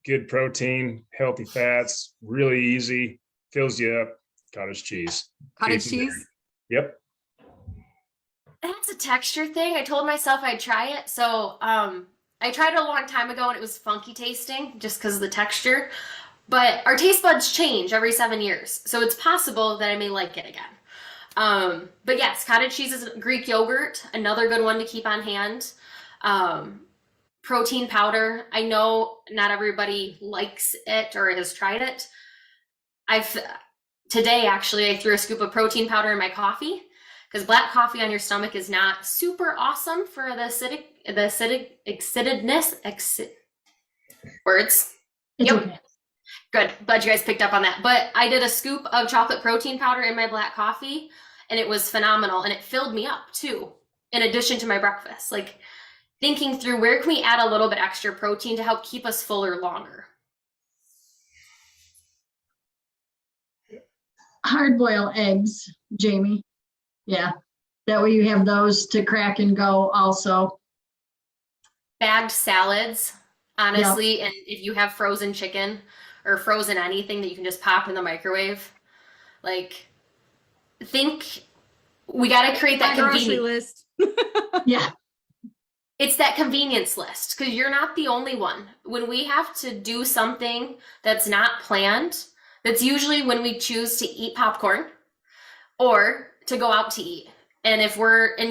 C: Good protein, healthy fats, really easy, fills you up. Cottage cheese.
A: Cottage
C: Easy there.
A: cheese.
C: Yep.
B: That's a texture thing. I told myself I'd try it. So I tried it a long time ago and it was funky tasting just because of the texture. But our taste buds change every 7 years. So it's possible that I may like it again. But yes, cottage cheese is Greek yogurt, another good one to keep on hand. Protein powder. I know not everybody likes it or has tried it. Today actually I threw a scoop of protein powder in my coffee because black coffee on your stomach is not super awesome for the acidness, words.
D: It's
B: Yep.
D: okay.
B: Good. Glad you guys picked up on that. But I did a scoop of chocolate protein powder in my black coffee and it was phenomenal. And it filled me up too, in addition to my breakfast. Like thinking through where can we add a little bit extra protein to help keep us fuller longer?
D: Hard boil eggs, Jamie. Yeah. That way you have those to crack and go also.
B: Bagged salads, honestly. And if you have frozen chicken or frozen anything that you can just pop in the microwave, like think we got to create that
A: My grocery
B: convenience.
A: list.
D: Yeah.
B: It's that convenience list because you're not the only one. When we have to do something that's not planned, that's usually when we choose to eat popcorn or to go out to eat. And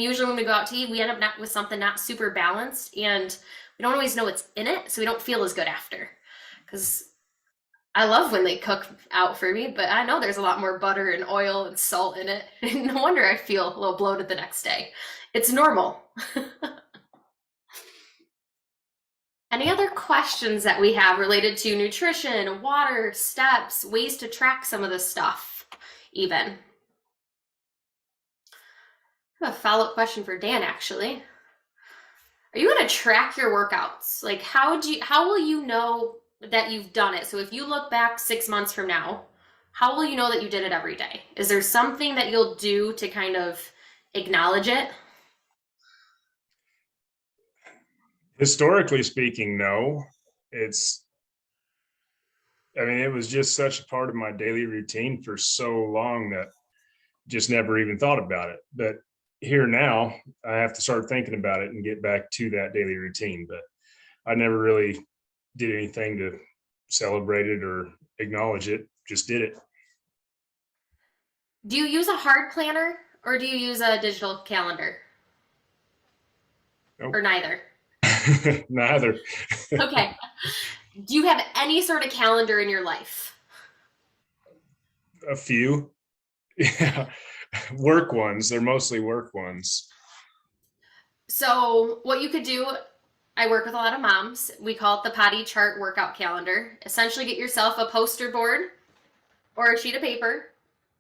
B: usually when we go out to eat, we end up with something not super balanced and we don't always know what's in it. So we don't feel as good after. Because I love when they cook out for me, but I know there's a lot more butter and oil and salt in it. No wonder I feel a little bloated the next day. It's normal. Any other questions that we have related to nutrition, water, steps, ways to track some of this stuff even? I have a follow-up question for Dan, actually. Are you going to track your workouts? Like, how will you know that you've done it? So if you look back 6 months from now, how will you know that you did it every day? Is there something that you'll do to kind of acknowledge it?
C: Historically speaking, no. It was just such a part of my daily routine for so long that just never even thought about it. But here now, I have to start thinking about it and get back to that daily routine. But I never really did anything to celebrate it or acknowledge it, just did it.
B: Do you use a hard planner or do you use a digital calendar?
C: Nope.
B: Or neither?
C: Neither.
B: Okay. Do you have any sort of calendar in your life?
C: A few. Yeah. Work ones. They're mostly work ones.
B: So what you could do, I work with a lot of moms. We call it the potty chart workout calendar. Essentially get yourself a poster board or a sheet of paper.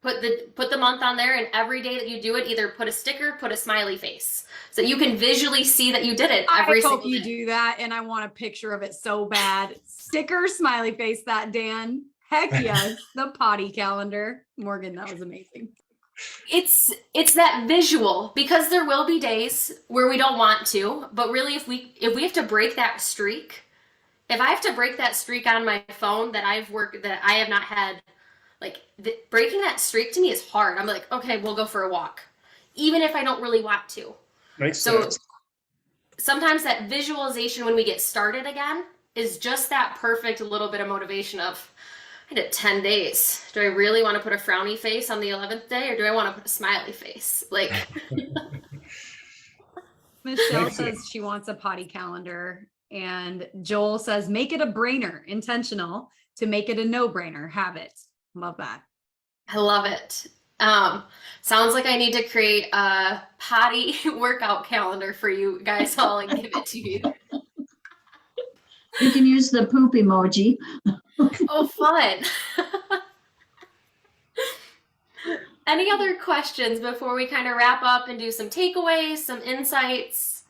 B: Put the month on there, and every day that you do it, either put a sticker, put a smiley face, so you can visually see that you did it every
A: I
B: single
A: hope you
B: day.
A: do that, and I want a picture of it so bad. Sticker, smiley face, that Dan. Heck yes, the potty calendar. Morgan, that was amazing.
B: It's that visual, because there will be days where we don't want to, but really if we have to break that streak, if I have to break that streak on my phone that I have not had, like breaking that streak to me is hard. I'm like, okay, we'll go for a walk, even if I don't really want to.
C: Makes
B: So
C: sense.
B: sometimes that visualization when we get started again is just that perfect little bit of motivation of, I did 10 days. Do I really want to put a frowny face on the 11th day, or do I want to put a smiley face? Like,
A: Michelle
C: Makes
A: says she wants a potty calendar, and Joel says make it a brainer, intentional to make it a no-brainer habit. Love that.
B: I love it. Sounds like I need to create a potty workout calendar for you guys all and give it to you.
D: You can use the poop emoji.
B: Oh, fun. Any other questions before we kind of wrap up and do some takeaways, some insights?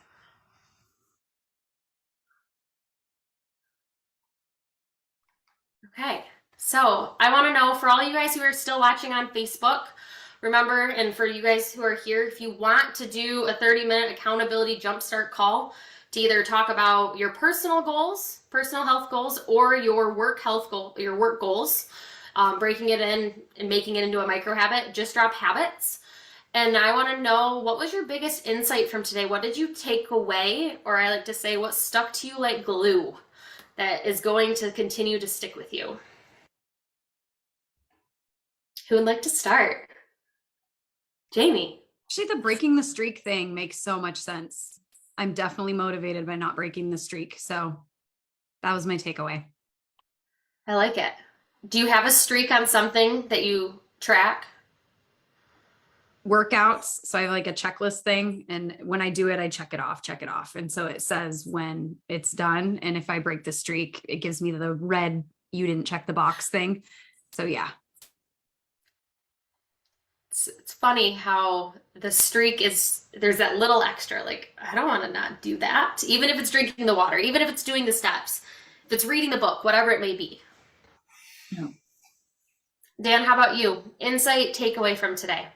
B: Okay, so I want to know, for all you guys who are still watching on Facebook, remember, and for you guys who are here, if you want to do a 30-minute accountability jumpstart call to either talk about your personal goals, personal health goals, or your work goals, breaking it in and making it into a micro habit, just drop habits. And I want to know, what was your biggest insight from today? What did you take away? Or I like to say, what stuck to you like glue that is going to continue to stick with you? Who would like to start? Jamie.
A: Actually, the breaking the streak thing makes so much sense. I'm definitely motivated by not breaking the streak. So that was my takeaway.
B: I like it. Do you have a streak on something that you track?
A: Workouts. So I have like a checklist thing. And when I do it, I check it off. And so it says when it's done. And if I break the streak, it gives me the red, you didn't check the box thing. So yeah.
B: It's funny how the streak there's that little extra, like, I don't want to not do that. Even if it's drinking the water, even if it's doing the steps, if it's reading the book, whatever it may be.
D: Yeah.
B: Dan, how about you? Insight, takeaway from today?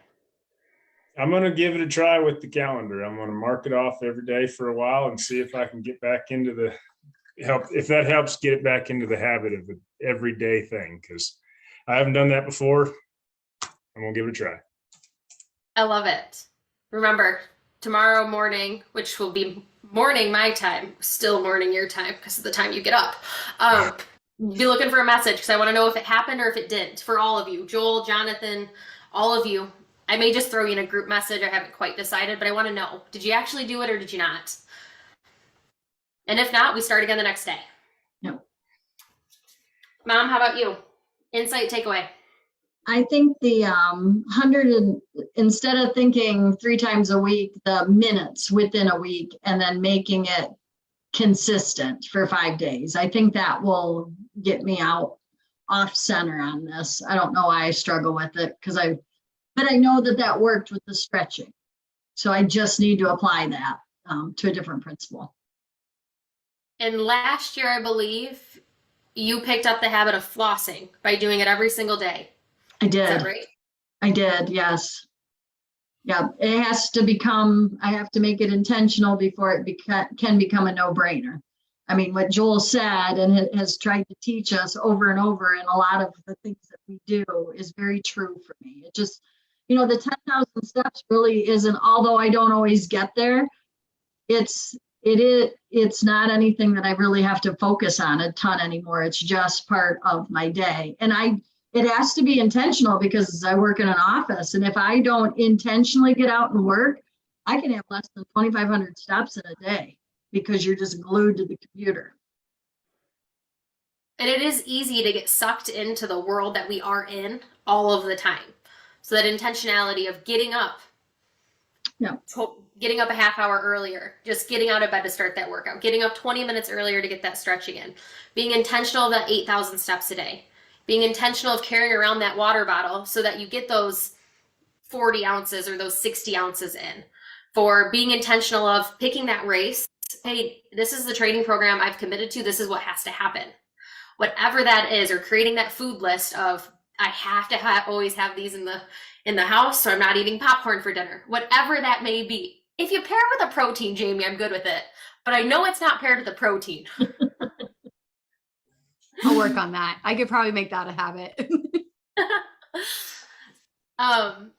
C: I'm going to give it a try with the calendar. I'm going to mark it off every day for a while and see if I can get back into if that helps get it back into the habit of the everyday thing, because I haven't done that before. I'm going to give it a try.
B: I love it. Remember, tomorrow morning, which will be morning my time, still morning your time because of the time you get up, be looking for a message, because I want to know if it happened or if it didn't, for all of you. Joel, Jonathan, all of you. I may just throw you in a group message. I haven't quite decided, but I want to know, did you actually do it or did you not? And if not, we start again the next day.
D: Yep.
B: Mom, how about you? Insight, takeaway.
D: I think the 100, instead of thinking 3 times a week, the minutes within a week, and then making it consistent for 5 days. I think that will get me out off center on this. I don't know why I struggle with it, but I know that worked with the stretching. So I just need to apply that to a different principle.
B: And last year, I believe you picked up the habit of flossing by doing it every single day.
D: I did.
B: Is that right?
D: I did, yes. Yeah, it has to become, I have to make it intentional before it can become a no-brainer. I mean, what Joel said and has tried to teach us over and over, and a lot of the things that we do is very true for me. It just, the 10,000 steps really isn't, although I don't always get there, it's not anything that I really have to focus on a ton anymore. It's just part of my day. And it has to be intentional, because I work in an office, and if I don't intentionally get out and work, I can have less than 2,500 steps in a day, because you're just glued to the computer.
B: And it is easy to get sucked into the world that we are in all of the time. So that intentionality of getting up, getting up a half hour earlier, just getting out of bed to start that workout, getting up 20 minutes earlier to get that stretching in, being intentional about 8,000 steps a day, being intentional of carrying around that water bottle so that you get those 40 ounces or those 60 ounces in, for being intentional of picking that race. Hey, this is the training program I've committed to. This is what has to happen. Whatever that is, or creating that food list of, I have to always have these in the house, so I'm not eating popcorn for dinner. Whatever that may be. If you pair it with a protein, Jamie, I'm good with it. But I know it's not paired with a protein.
A: I'll work on that. I could probably make that a habit.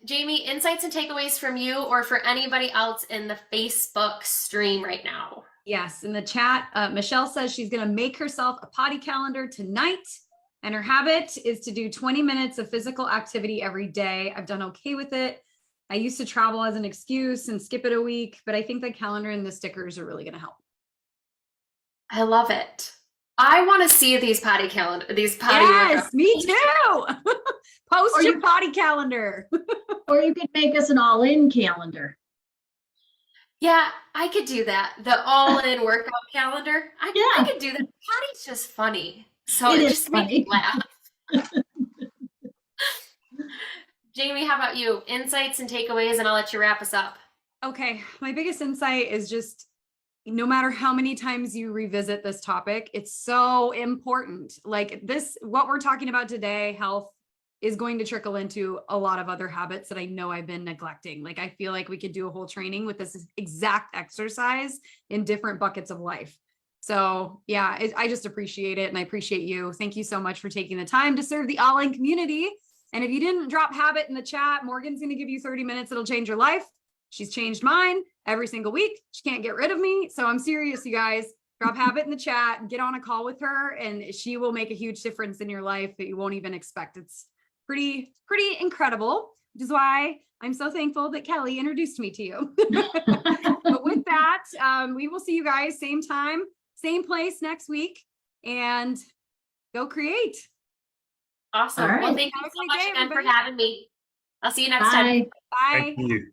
B: Jamie, insights and takeaways from you or for anybody else in the Facebook stream right now?
A: Yes, in the chat, Michelle says she's going to make herself a potty calendar tonight. And her habit is to do 20 minutes of physical activity every day. I've done okay with it. I used to travel as an excuse and skip it a week, but I think the calendar and the stickers are really going to help.
B: I love it. I want to see these potty
A: Yes,
B: workouts.
A: me too. Post
D: Or
A: your
D: you-
A: potty calendar.
D: Or you could make us an all-in calendar.
B: Yeah, I could do that. The all-in workout calendar. I
D: Yeah.
B: could do that. Potty's just funny. So
D: It
B: it
D: is
B: just makes me
D: funny.
B: laugh. Jamie, how about you? Insights and takeaways, and I'll let you wrap us up.
A: Okay, my biggest insight is just no matter how many times you revisit this topic, it's so important. Like this, what we're talking about today, health, is going to trickle into a lot of other habits that I know I've been neglecting. Like I feel like we could do a whole training with this exact exercise in different buckets of life. So yeah, I just appreciate it. And I appreciate you. Thank you so much for taking the time to serve the All In community. And if you didn't drop habit in the chat, Morgan's going to give you 30 minutes. It'll change your life. She's changed mine every single week. She can't get rid of me. So I'm serious, you guys. Drop habit in the chat, get on a call with her, and she will make a huge difference in your life that you won't even expect. It's pretty incredible, which is why I'm so thankful that Kelly introduced me to you. But with that, we will see you guys same time, same place next week, and go create.
B: Awesome.
D: All right.
B: Well, thank you
A: Have a
B: so
A: great
B: much
A: day,
B: again for
A: everybody.
B: having me. I'll see you next time.
D: Bye.
A: Bye.
C: Thank you.